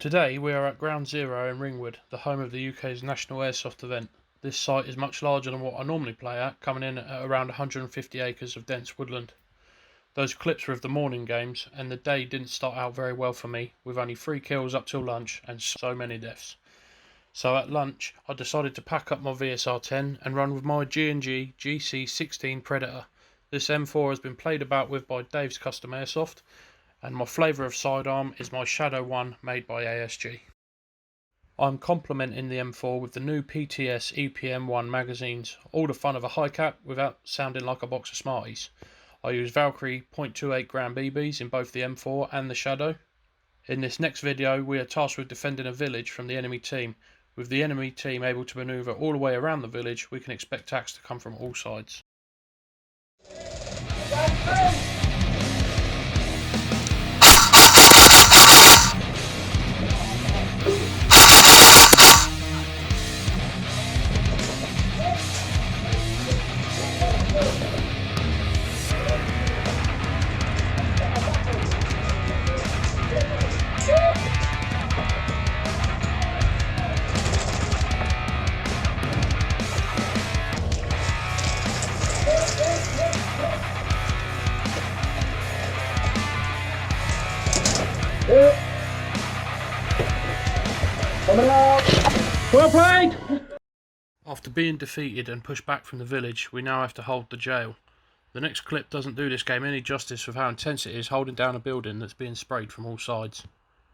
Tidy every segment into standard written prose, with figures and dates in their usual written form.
Today we are at Ground Zero in Ringwood, the home of the UK's National Airsoft event. This site is much larger than what I normally play at, coming in at around 150 acres of dense woodland. Those clips were of the morning games, and the day didn't start out very well for me, with only 3 kills up till lunch and so many deaths. So at lunch I decided to pack up my VSR-10 and run with my G&G GC16 Predator. This M4 has been played about with by Daves Custom Airsoft, and my flavour of sidearm is my Shadow 1 made by ASG. I'm complementing the M4 with the new PTS EPM1 magazines, all the fun of a high cap without sounding like a box of Smarties. I use Valkyrie 0.28 gram BBs in both the M4 and the Shadow. In this next video we are tasked with defending a village from the enemy team. With the enemy team able to manoeuvre all the way around the village, we can expect attacks to come from all sides. Well played! After being defeated and pushed back from the village, we now have to hold the jail. The next clip doesn't do this game any justice with how intense it is holding down a building that's being sprayed from all sides.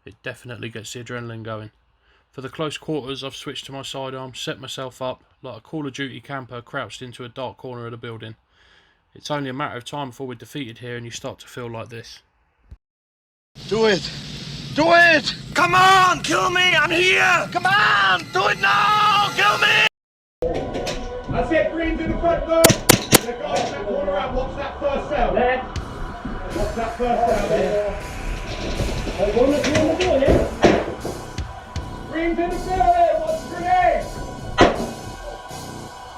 It definitely gets the adrenaline going. For the close quarters I've switched to my sidearm, set myself up like a Call of Duty camper crouched into a dark corner of the building. It's only a matter of time before we're defeated here and you start to feel like this. Do it! Do it! Come on! Kill me! I'm here! Come on! Do it now! Kill me! That's it, Green's in the front door. The guy in that corner out, watch that first cell. There. Watch that first cell there. One on the door, yeah? Green's in the cell there, watch the grenade!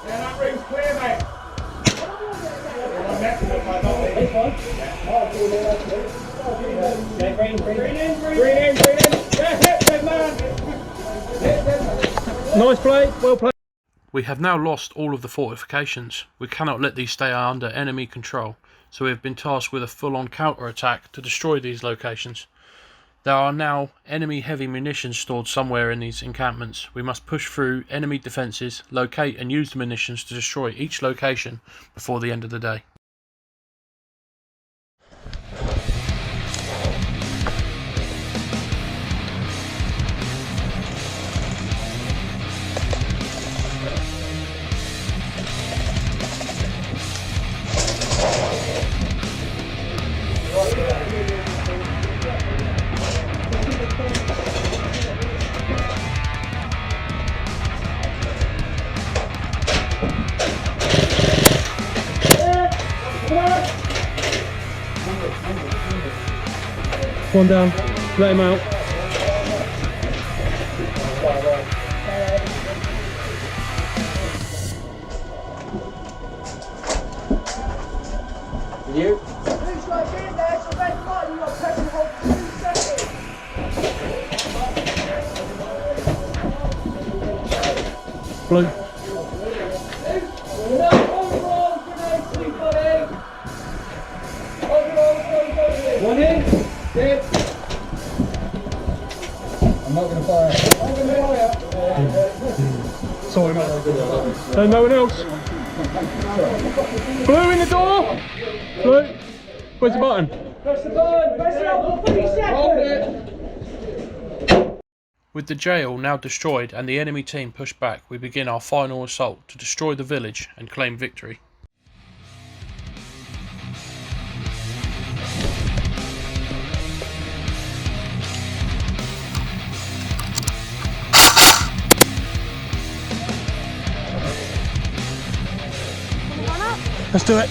Yeah, that room's clear, mate. Green in. Yeah, man. Nice play, well played. We have now lost all of the fortifications. We cannot let these stay under enemy control, so we have been tasked with a full-on counter-attack to destroy these locations. There are now enemy heavy munitions stored somewhere in these encampments. We must push through enemy defences, locate and use the munitions to destroy each location before the end of the day. One down, let him out. You? Who's got to get there? So red card, you've got to press and hold for 2 seconds. Blue. One in. Dead. I'm not going to fire. I'm going to fire. Sorry, mate. And no one else. Blue in the door. Blue. Where's the button? Press the button. Press it up for 3 seconds. Hold it. With the jail now destroyed and the enemy team pushed back, we begin our final assault to destroy the village and claim victory. Let's do it.